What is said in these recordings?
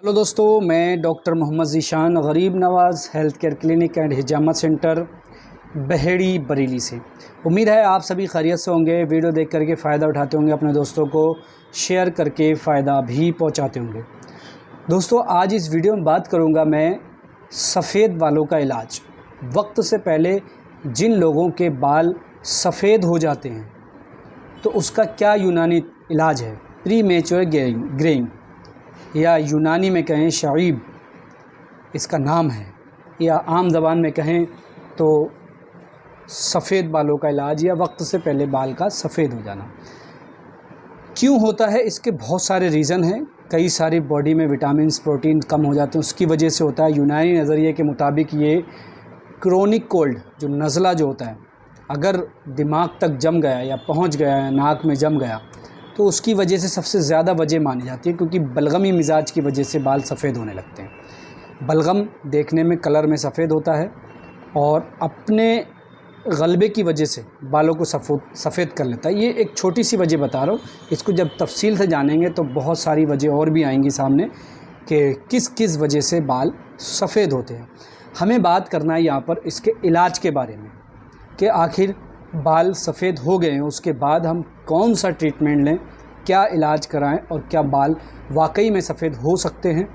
Hello दोस्तों, मैं doctor Mohammad Zeeshan Garib Nawaz health care clinic and Hijama centre Baheri Bareilly से। उम्मीद है आप सभी खैरियत से होंगे। वीडियो देख करके फ़ायदा उठाते होंगे, अपने दोस्तों को शेयर करके फ़ायदा भी पहुंचाते होंगे। दोस्तों, आज इस वीडियो में बात करूंगा मैं सफ़ेद बालों का इलाज। वक्त से पहले जिन लोगों के बाल सफ़ेद हो जाते हैं तो उसका क्या यूनानी इलाज है। प्रीमेच्योर ग्रेइंग या यूनानी में कहें शाइब इसका नाम है, या आम ज़बान में कहें तो सफ़ेद बालों का इलाज या वक्त से पहले बाल का सफ़ेद हो जाना। क्यों होता है, इसके बहुत सारे रीज़न हैं। कई सारी बॉडी में विटामिन्स प्रोटीन कम हो जाते हैं, उसकी वजह से होता है। यूनानी नज़रिए के मुताबिक ये क्रोनिक कोल्ड जो नज़ला जो होता है, अगर दिमाग तक जम गया या पहुंच गया या नाक में जम गया तो उसकी वजह से सबसे ज़्यादा वजह मानी जाती है, क्योंकि बलगमी मिजाज की वजह से बाल सफ़ेद होने लगते हैं। बलगम देखने में कलर में सफ़ेद होता है और अपने गलबे की वजह से बालों को सफ़ेद कर लेता है। ये एक छोटी सी वजह बता रहा हूँ, इसको जब तफसील से जानेंगे तो बहुत सारी वजह और भी आएंगी सामने कि किस किस वजह से बाल सफ़ेद होते हैं। हमें बात करना है यहाँ पर इसके इलाज के बारे में कि आखिर बाल सफ़ेद हो गए हैं उसके बाद हम कौन सा ट्रीटमेंट लें, क्या इलाज कराएं और क्या बाल वाकई में सफ़ेद हो सकते हैं।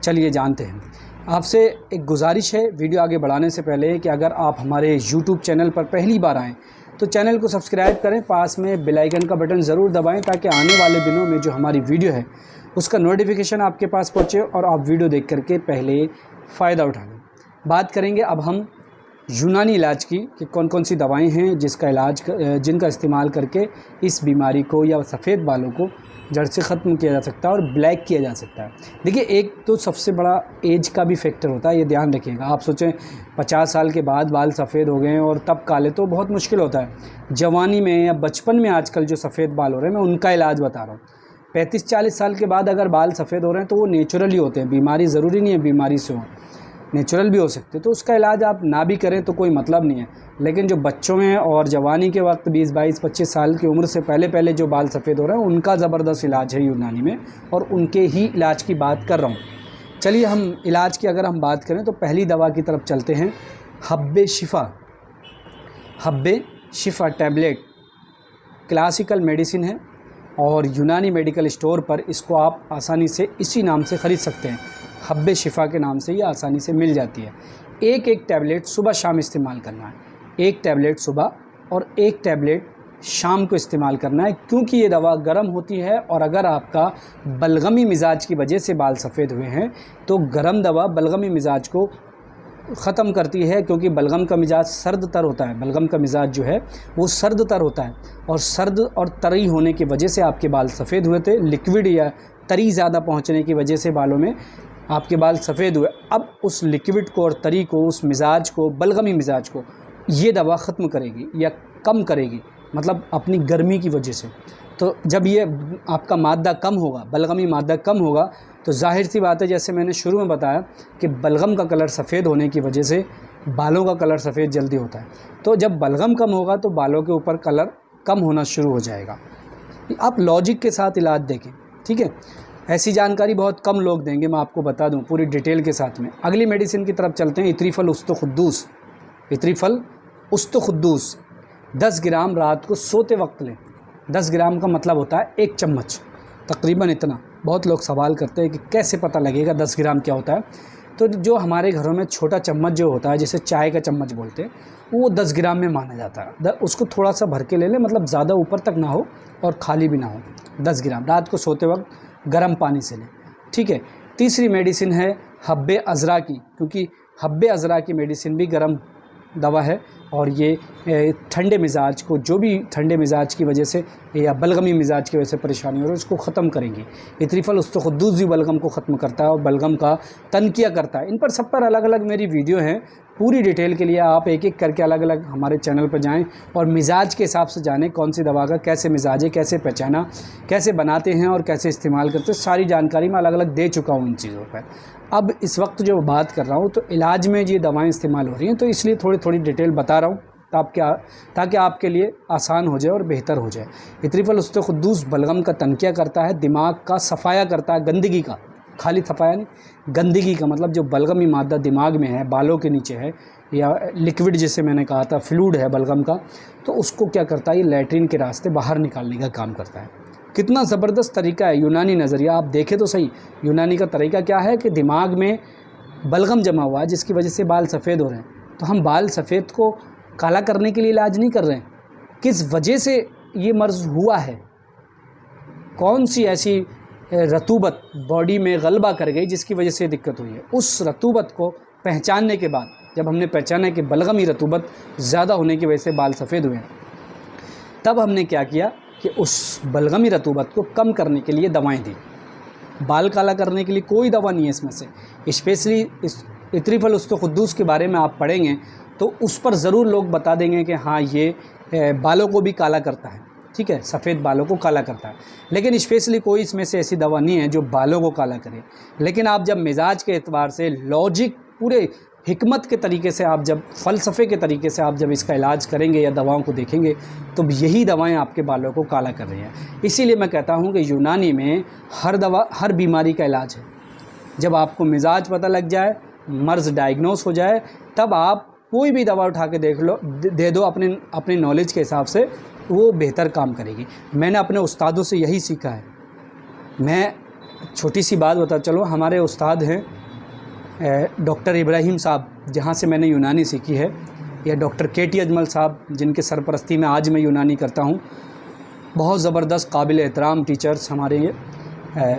चलिए जानते हैं। आपसे एक गुजारिश है वीडियो आगे बढ़ाने से पहले कि अगर आप हमारे YouTube चैनल पर पहली बार आएँ तो चैनल को सब्सक्राइब करें, पास में बेल आइकन का बटन ज़रूर दबाएं ताकि आने वाले दिनों में जो हमारी वीडियो है उसका नोटिफिकेशन आपके पास पहुँचे और आप वीडियो देख करके पहले फ़ायदा उठा लें। बात करेंगे अब हम यूनानी इलाज की कि कौन कौन सी दवाएं हैं जिनका इस्तेमाल करके इस बीमारी को या सफ़ेद बालों को जड़ से ख़त्म किया जा सकता है और ब्लैक किया जा सकता है। देखिए, एक तो सबसे बड़ा एज का भी फैक्टर होता है, ये ध्यान रखिएगा। आप सोचें 50 साल के बाद बाल सफ़ेद हो गए हैं और तब काले, तो बहुत मुश्किल होता है। जवानी में या बचपन में आजकल जो सफ़ेद बाल हो रहे हैं मैं उनका इलाज बता रहा हूँ। 35-40 साल के बाद अगर बाल सफ़ेद हो रहे हैं तो वो नेचुरली होते हैं, बीमारी ज़रूरी नहीं है बीमारी से हो, नेचुरल भी हो सकते, तो उसका इलाज आप ना भी करें तो कोई मतलब नहीं है। लेकिन जो बच्चों में और जवानी के वक्त 20-22-25 साल की उम्र से पहले जो बाल सफ़ेद हो रहे हैं उनका ज़बरदस्त इलाज है यूनानी में, और उनके ही इलाज की बात कर रहा हूँ। चलिए हम इलाज की अगर हम बात करें तो पहली दवा की तरफ चलते हैं। हब्बे शिफा टैबलेट क्लासिकल मेडिसिन है और यूनानी मेडिकल स्टोर पर इसको आप आसानी से इसी नाम से ख़रीद सकते हैं। हब्बे शिफा के नाम से ये आसानी से मिल जाती है। एक टैबलेट सुबह शाम इस्तेमाल करना है, एक टैबलेट सुबह और एक टैबलेट शाम को इस्तेमाल करना है, क्योंकि ये दवा गर्म होती है और अगर आपका बलगमी मिजाज की वजह से बाल सफ़ेद हुए हैं तो गर्म दवा बलगमी मिजाज को ख़त्म करती है, क्योंकि बलगम का मिजाज सर्द तर होता है। बलगम का मिजाज जो है वो सर्द तर होता है और सर्द और तरी होने की वजह से आपके बाल सफ़ेद हुए थे। लिक्विड या तरी ज़्यादा पहुंचने की वजह से बालों में आपके बाल सफ़ेद हुए। अब उस लिक्विड को और तरी को, उस मिजाज को, बलगमी मिजाज को ये दवा ख़त्म करेगी या कम करेगी, मतलब अपनी गर्मी की वजह से। तो जब ये आपका मादा कम होगा, बलगमी मादा कम होगा, तो जाहिर सी बात है जैसे मैंने शुरू में बताया कि बलगम का कलर सफ़ेद होने की वजह से बालों का कलर सफ़ेद जल्दी होता है। तो जब बलगम कम होगा तो बालों के ऊपर कलर कम होना शुरू हो जाएगा। आप लॉजिक के साथ इलाज देखें, ठीक है। ऐसी जानकारी बहुत कम लोग देंगे, मैं आपको बता दूं पूरी डिटेल के साथ में। अगली मेडिसिन की तरफ चलते हैं। इत्रीफल उस्तुखुद्दूस 10 ग्राम रात को सोते वक्त लें। 10 ग्राम का मतलब होता है 1 चम्मच, तकरीबन इतना। बहुत लोग सवाल करते हैं कि कैसे पता लगेगा 10 ग्राम क्या होता है। तो जो हमारे घरों में छोटा चम्मच जो होता है, जैसे चाय का चम्मच बोलते हैं, वो 10 ग्राम में माना जाता है। उसको थोड़ा सा भर के ले लें, मतलब ज़्यादा ऊपर तक ना हो और खाली भी ना हो। 10 ग्राम रात को सोते वक्त गर्म पानी से लें, ठीक है। तीसरी मेडिसिन है हब्बे अज़रा की, क्योंकि हब्बे अज़रा की मेडिसिन भी गर्म दवा है और ये ठंडे मिजाज को, जो भी ठंडे मिजाज की वजह से या बलगमी मिजाज की वजह से परेशानी हो रही है उसको ख़त्म करेंगी। इत्रीफल उस्तुखुद्दूस भी बलगम को ख़त्म करता है और बलगम का तनकिया करता है। इन पर सब पर अलग अलग मेरी वीडियो हैं। पूरी डिटेल के लिए आप एक एक करके अलग अलग हमारे चैनल पर जाएं और मिजाज के हिसाब से जानें कौन सी दवा का कैसे मिजाज है, कैसे पहचाना, कैसे बनाते हैं और कैसे इस्तेमाल करते हैं। सारी जानकारी मैं अलग अलग दे चुका हूँ इन चीज़ों पर। अब इस वक्त जो बात कर रहा हूँ तो इलाज में ये दवाएं इस्तेमाल हो रही हैं, तो इसलिए थोड़ी थोड़ी डिटेल बता रहा हूँ ताकि आपके लिए आसान हो जाए और बेहतर हो जाए। इत्रीफल उस्तुखुद्दूस बलगम का तनकिया करता है, दिमाग का सफाया करता है, गंदगी का, खाली सफाया नहीं, गंदगी का मतलब जो बलगमी मादा दिमाग में है, बालों के नीचे है, या लिक्विड जिसे मैंने कहा था फ्लूइड है बलगम का, तो उसको क्या करता है, ये लैट्रिन के रास्ते बाहर निकालने का काम करता है। कितना ज़बरदस्त तरीका है यूनानी नज़रिया, आप देखें तो सही। यूनानी का तरीका क्या है कि दिमाग में बलगम जमा हुआ है जिसकी वजह से बाल सफ़ेद हो रहे हैं, तो हम बाल सफ़ेद को काला करने के लिए इलाज नहीं कर रहे हैं, किस वजह से ये मर्ज़ हुआ है, कौन सी ऐसी रतूबत बॉडी में गलबा कर गई जिसकी वजह से दिक्कत हुई है। उस रतूबत को पहचानने के बाद जब हमने पहचाना कि बलगमी रतूबत ज़्यादा होने की वजह से बाल सफ़ेद हुए हैं, तब हमने क्या किया कि उस बलगमी रतूबत को कम करने के लिए दवाएं दी। बाल काला करने के लिए कोई दवा नहीं है इसमें से। स्पेशली इस इत्रिफल उस्तुकुद्दूस के बारे में आप पढ़ेंगे तो उस पर ज़रूर लोग बता देंगे कि हाँ ये बालों को भी काला करता है, ठीक है, सफ़ेद बालों को काला करता है, लेकिन स्पेशली कोई इसमें से ऐसी दवा नहीं है जो बालों को काला करे। लेकिन आप जब मिजाज के एतबार से, लॉजिक, पूरे हिकमत के तरीके से, आप जब फ़लसफ़े के तरीके से आप जब इसका इलाज करेंगे या दवाओं को देखेंगे तो यही दवाएं आपके बालों को काला कर रही हैं। इसीलिए मैं कहता हूं कि यूनानी में हर दवा, हर बीमारी का इलाज है। जब आपको मिजाज पता लग जाए, मर्ज़ डायग्नोस हो जाए, तब आप कोई भी दवा उठा के दे दो अपने नॉलेज के हिसाब से, वो बेहतर काम करेगी। मैंने अपने उस्तादों से यही सीखा है। मैं छोटी सी बात बता चलो, हमारे उस्ताद हैं डॉक्टर इब्राहिम साहब, जहाँ से मैंने यूनानी सीखी है, या डॉक्टर केटी अजमल साहब, जिनके सरपरस्ती में आज मैं यूनानी करता हूँ। बहुत ज़बरदस्त काबिल एहतराम टीचर्स हमारे ये।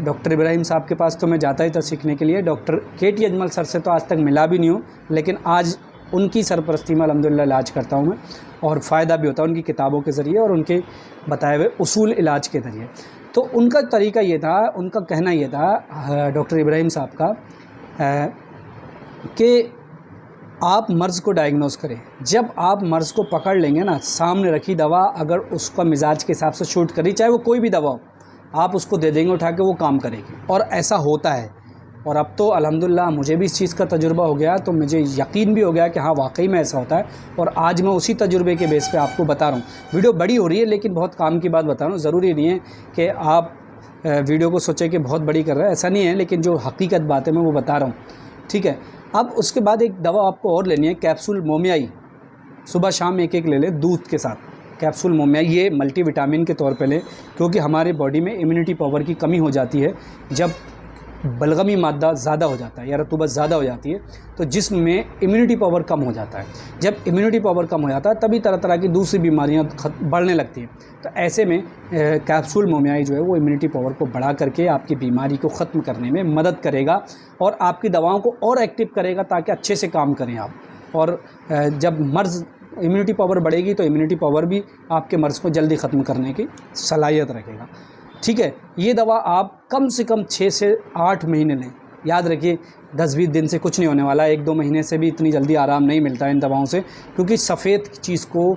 डॉक्टर इब्राहिम साहब के पास तो मैं जाता ही था सीखने के लिए। डॉक्टर केटी अजमल सर से तो आज तक मिला भी नहीं हूँ, लेकिन आज उनकी सरपरस्ती में अल्हम्दुलिल्लाह इलाज करता हूँ मैं, और फ़ायदा भी होता है उनकी किताबों के ज़रिए और उनके बताए हुए उसूल इलाज के ज़रिए। तो उनका तरीका ये था, उनका कहना ये था डॉक्टर इब्राहिम साहब का, कि आप मर्ज़ को डायग्नोस करें। जब आप मर्ज़ को पकड़ लेंगे ना, सामने रखी दवा अगर उसका मिजाज के हिसाब से शूट करी, चाहे वो कोई भी दवा हो, आप उसको दे देंगे उठा के, वो काम करेगी। और ऐसा होता है। और अब तो अल्हम्दुलिल्लाह मुझे भी इस चीज़ का तजुर्बा हो गया, तो मुझे यकीन भी हो गया कि हाँ वाकई में ऐसा होता है। और आज मैं उसी तजुर्बे के बेस पे आपको बता रहा हूँ। वीडियो बड़ी हो रही है, लेकिन बहुत काम की बात बता रहा हूँ। ज़रूरी नहीं है कि आप वीडियो को सोचें कि बहुत बड़ी कर रहा है, ऐसा नहीं है, लेकिन जो हकीकत बात है मैं वो बता रहा हूँ, ठीक है। अब उसके बाद एक दवा आपको और लेनी है, कैप्सूल मोमियाई। सुबह शाम एक एक ले लें दूध के साथ, कैप्सूल मोमियाई। ये मल्टीविटामिन के तौर पे लें, क्योंकि हमारे बॉडी में इम्यूनिटी पावर की कमी हो जाती है जब बलगमी मादा ज़्यादा हो जाता है या रतूबत ज़्यादा हो जाती है, तो जिस्म में इम्यूनिटी पावर कम हो जाता है। जब इम्यूनिटी पावर कम हो जाता है तभी तरह तरह की दूसरी बीमारियां बढ़ने लगती हैं। तो ऐसे में कैप्सूल मोमियाई जो है वो इम्यूनिटी पावर को बढ़ा करके आपकी बीमारी को ख़त्म करने में मदद करेगा और आपकी दवाओं को और एक्टिव करेगा ताकि अच्छे से काम करें आप। और जब मर्ज़ इम्यूनिटी पावर बढ़ेगी तो इम्यूनिटी पावर भी आपके मर्ज़ को जल्दी ख़त्म करने की सलाहियत रखेगा, ठीक है। ये दवा आप कम से कम 6 से 8 महीने लें। याद रखिए 10-20 दिन से कुछ नहीं होने वाला, 1-2 महीने से भी इतनी जल्दी आराम नहीं मिलता है इन दवाओं से, क्योंकि सफ़ेद चीज़ को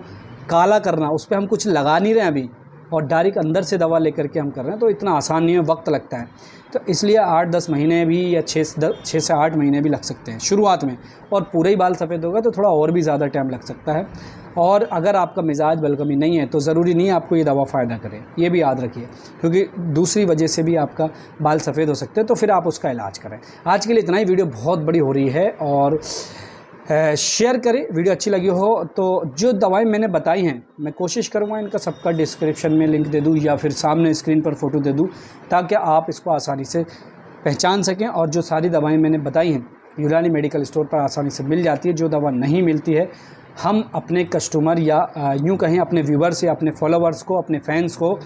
काला करना, उस पर हम कुछ लगा नहीं रहे हैं अभी, और डायरेक्ट अंदर से दवा लेकर के हम कर रहे हैं, तो इतना आसान नहीं है, वक्त लगता है। तो इसलिए 8-10 महीने भी या 6 से 8 महीने भी लग सकते हैं शुरुआत में, और पूरे ही बाल सफ़ेद होगा तो थोड़ा और भी ज़्यादा टाइम लग सकता है। और अगर आपका मिजाज बलगमी नहीं है तो ज़रूरी नहीं है आपको ये दवा फ़ायदा करे, ये भी याद रखिए, क्योंकि दूसरी वजह से भी आपका बाल सफ़ेद हो सकते हैं, तो फिर आप उसका इलाज करें। आज के लिए इतना ही। वीडियो बहुत बड़ी हो रही है, और शेयर करें वीडियो अच्छी लगी हो तो। जो दवाएं मैंने बताई हैं मैं कोशिश करूँगा इनका सबका डिस्क्रिप्शन में लिंक दे दूँ या फिर सामने स्क्रीन पर फ़ोटो दे दूँ, ताकि आप इसको आसानी से पहचान सकें। और जो सारी दवाएं मैंने बताई हैं यूनानी मेडिकल स्टोर पर आसानी से मिल जाती है। जो दवा नहीं मिलती है हम अपने कस्टमर या यूँ कहें अपने व्यूवर्स या अपने फॉलोवर्स को, अपने फैंस को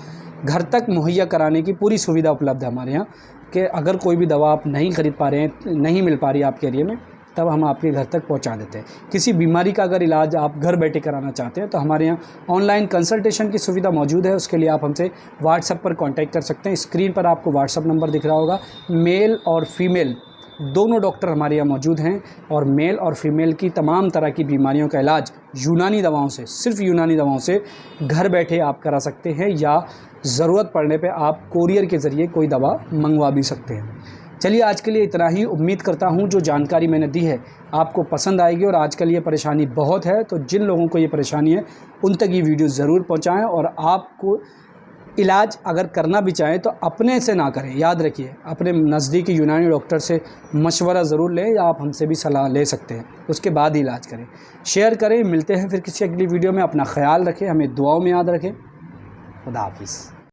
घर तक मुहैया कराने की पूरी सुविधा उपलब्ध है हमारे यहाँ, कि अगर कोई भी दवा आप नहीं ख़रीद पा रहे हैं, नहीं मिल पा रही है आपके एरिया में, तब हम आपके घर तक पहुंचा देते हैं। किसी बीमारी का अगर इलाज आप घर बैठे कराना चाहते हैं तो हमारे यहाँ ऑनलाइन कंसल्टेशन की सुविधा मौजूद है। उसके लिए आप हमसे व्हाट्सएप पर कांटेक्ट कर सकते हैं। स्क्रीन पर आपको व्हाट्सएप नंबर दिख रहा होगा। मेल और फीमेल दोनों डॉक्टर हमारे यहाँ मौजूद हैं, और मेल और फीमेल की तमाम तरह की बीमारियों का इलाज यूनानी दवाओं से, सिर्फ यूनानी दवाओं से घर बैठे आप करा सकते हैं, या ज़रूरत पड़ने पे आप कोरियर के ज़रिए कोई दवा मंगवा भी सकते हैं। चलिए आज के लिए इतना ही। उम्मीद करता हूँ जो जानकारी मैंने दी है आपको पसंद आएगी। और आजकल ये परेशानी बहुत है, तो जिन लोगों को ये परेशानी है उन तक ये वीडियो ज़रूर पहुँचाएँ, और आपको इलाज अगर करना भी चाहें तो अपने से ना करें। याद रखिए, अपने नज़दीकी यूनानी डॉक्टर से मशवरा ज़रूर लें, या आप हमसे भी सलाह ले सकते हैं, उसके बाद ही इलाज करें। शेयर करें। मिलते हैं फिर किसी अगली वीडियो में। अपना ख्याल रखें, हमें दुआओं में याद रखें। खुदा हाफिज़।